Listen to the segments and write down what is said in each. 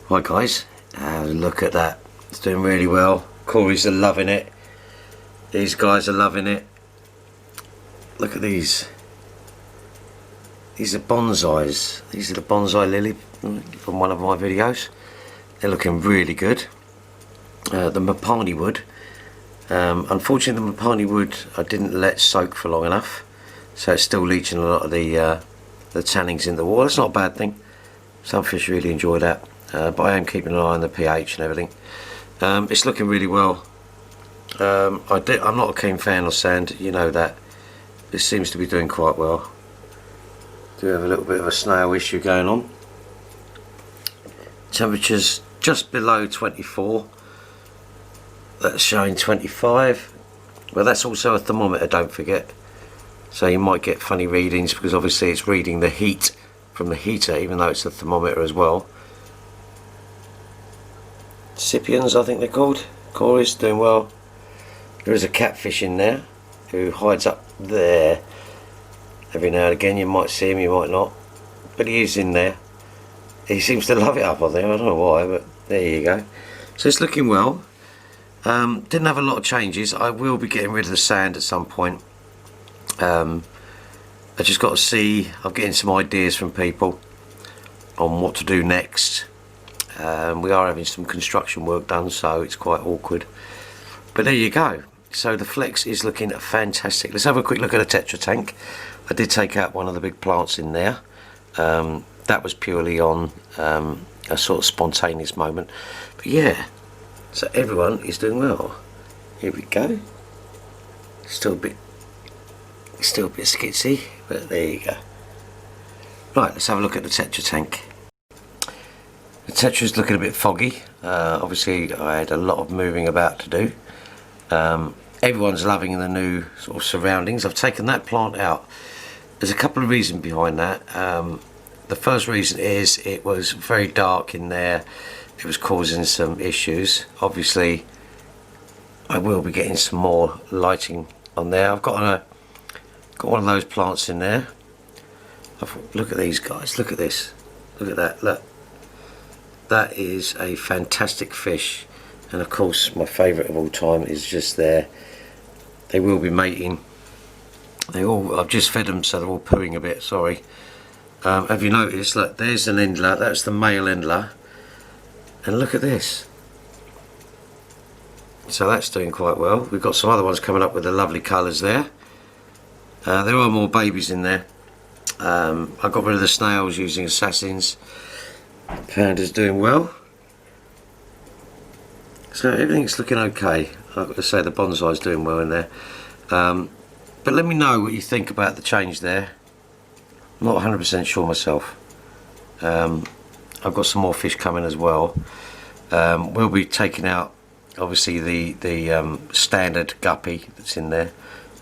Right guys, look at that, it's doing really well. Corey's are loving it, these guys are loving it. Look at these are bonsais, these are the bonsai lily from one of my videos. They're looking really good. The mapani wood, unfortunately the mapani wood I didn't let soak for long enough, so it's still leaching a lot of the tannins in the water. It's not a bad thing, some fish really enjoy that. But I am keeping an eye on the pH and everything. It's looking really well. I'm not a keen fan of sand, you know that. This seems to be doing quite well. Do have a little bit of a snail issue going on. Temperatures just below 24. That's showing 25. Well, that's also a thermometer, don't forget. So you might get funny readings because obviously it's reading the heat from the heater, even though it's a thermometer as well. Scipions, I think they're called. Corey's doing well. There is a catfish in there who hides up there. Every now and again you might see him, you might not, but he is in there. He seems to love it up on there, I don't know why, but there you go. So it's looking well. Didn't have a lot of changes. I will be getting rid of the sand at some point. I just got to see, I'm getting some ideas from people on what to do next. We are having some construction work done, so it's quite awkward, but there you go. So the flex is looking fantastic. Let's have a quick look at a Tetra Tank. I did take out one of the big plants in there. That was purely on a sort of spontaneous moment, but yeah, so everyone is doing well. Here we go. Still a bit skitsy, but there you go. Right, let's have a look at the Tetra Tank. The Tetra's looking a bit foggy. Obviously I had a lot of moving about to do. Everyone's loving the new sort of surroundings. I've taken that plant out. There's a couple of reasons behind that. The first reason is it was very dark in there. It was causing some issues. Obviously I will be getting some more lighting on there. I've got one of those plants in there. Look at these guys, look at this, look at that, look. That is a fantastic fish, and of course my favourite of all time is just there. They will be mating. I've just fed them, so they're all pooing a bit, sorry. Have you noticed, look, there's an endler, that's the male endler, and look at this. So that's doing quite well. We've got some other ones coming up with the lovely colours there. There are more babies in there. I got rid of the snails using assassins. Panda's doing well. So everything's looking okay. I've got to say the bonsai's doing well in there. But let me know what you think about the change there. I'm not 100% sure myself. I've got some more fish coming as well. We'll be taking out obviously the standard guppy that's in there,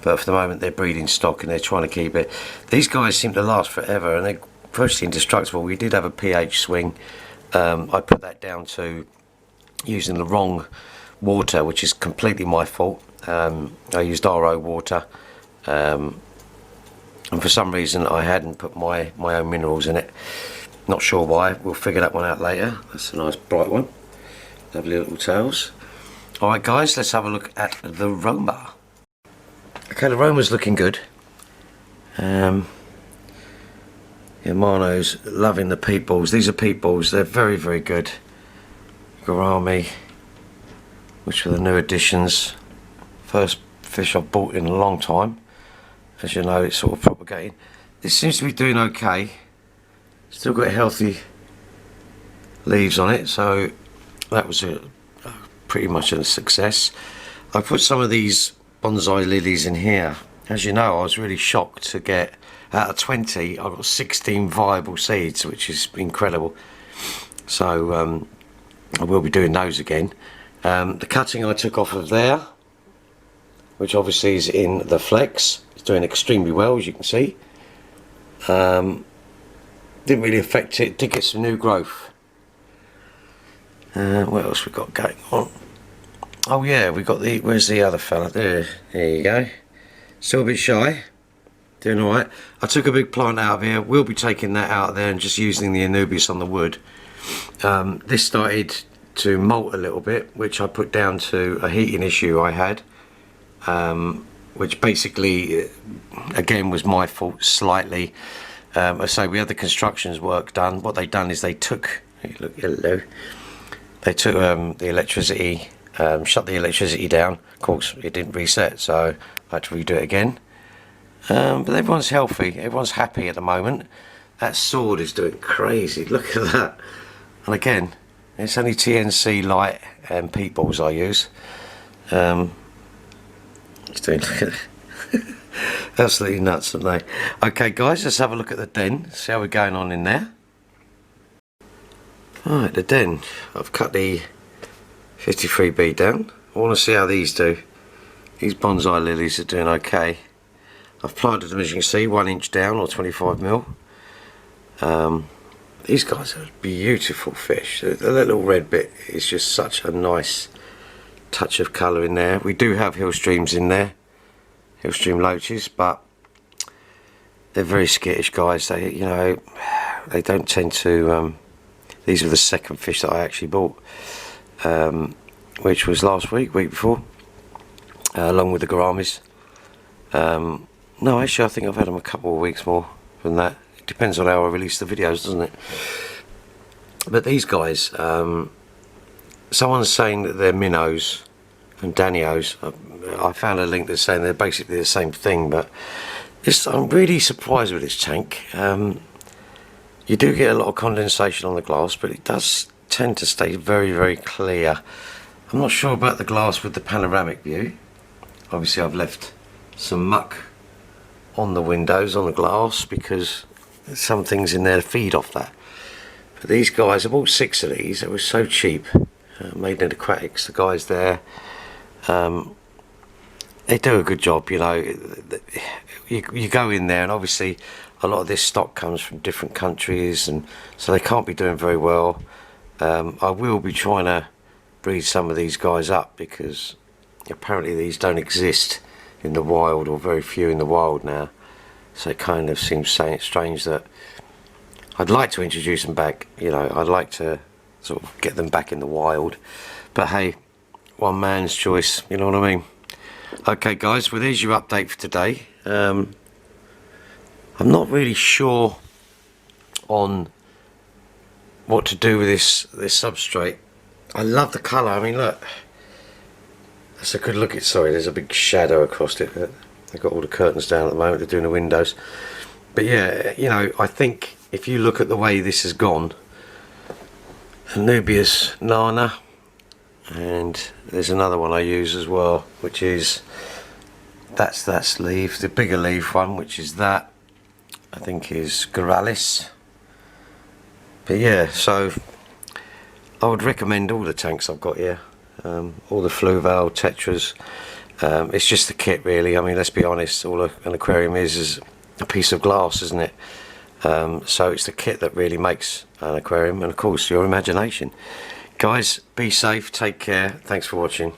but for the moment they're breeding stock and they're trying to keep it. These guys seem to last forever and they're virtually indestructible. We did have a pH swing. I put that down to using the wrong water, which is completely my fault. I used RO water, and for some reason I hadn't put my own minerals in it. Not sure why. We'll figure that one out later. That's a nice bright one, lovely little tails. Alright guys, let's have a look at the Roma. Okay, the Roma's looking good. Yeah, Mano's loving the peat balls. These are peat balls, they're very, very good. Gourami, which are the new additions. First fish I've bought in a long time. As you know, it's sort of propagating. This seems to be doing okay. Still got healthy leaves on it, so that was pretty much a success. I put some of these bonsai lilies in here. As you know, I was really shocked to get, out of 20, I got 16 viable seeds, which is incredible. So I will be doing those again. The cutting I took off of there, which obviously is in the flex, it's doing extremely well, as you can see. Didn't really affect it. Did get some new growth. What else we got going on? Oh yeah, we got the, where's the other fella? There you go. Still a bit shy. Doing alright. I took a big plant out of here. We'll be taking that out of there and just using the Anubias on the wood. This started to molt a little bit, which I put down to a heating issue I had, which basically again was my fault slightly. I say we had the constructions work done. What they done is they took, look, hello, they took the electricity, shut the electricity down. Of course it didn't reset, so I had to redo it again. But everyone's healthy, everyone's happy at the moment. That sword is doing crazy, look at that. And again, it's only TNC light and peat balls I use. It's doing, look at it. Absolutely nuts, aren't they? Okay guys, let's have a look at the den, see how we're going on in there. Right, the den. I've cut the 53B down. I want to see how these do. These Bonsai Lilies are doing okay. I've planted them, as you can see, 1 inch down or 25mm. These guys are beautiful fish. The little red bit is just such a nice touch of colour in there. We do have hill streams in there, hill stream loaches, but they're very skittish guys. They, you know, they don't tend to. These were the second fish that I actually bought, which was last week before, along with the gouramis. No, actually I think I've had them a couple of weeks more than that. It depends on how I release the videos, doesn't it? But these guys, someone's saying that they're minnows and danios. I found a link that's saying they're basically the same thing, but I'm really surprised with this tank. You do get a lot of condensation on the glass, but it does tend to stay very, very clear. I'm not sure about the glass with the panoramic view. Obviously I've left some muck on the windows, on the glass, because there's some things in there feed off that. But these guys, I bought 6 of these. They were so cheap, made in aquatics. The guys there, they do a good job, you know. You go in there and obviously a lot of this stock comes from different countries, and so they can't be doing very well. I will be trying to breed some of these guys up, because apparently these don't exist in the wild, or very few in the wild now. So it kind of seems strange that I'd like to introduce them back, you know. I'd like to sort of get them back in the wild, but hey, one man's choice, you know what I mean. Okay guys, well there's your update for today. I'm not really sure on what to do with this substrate. I love the colour. I mean, look, that's a good look. Sorry, there's a big shadow across it. They've got all the curtains down at the moment. They're doing the windows. But yeah, you know, I think if you look at the way this has gone, Anubias Nana, and there's another one I use as well, which is that's leaf, the bigger leaf one, which is that, I think is Gouralis. But yeah, so I would recommend all the tanks I've got here, all the Fluval, Tetras. It's just the kit really. I mean, let's be honest, all an aquarium is a piece of glass, isn't it? So it's the kit that really makes an aquarium, and of course your imagination. Guys, be safe, take care, thanks for watching.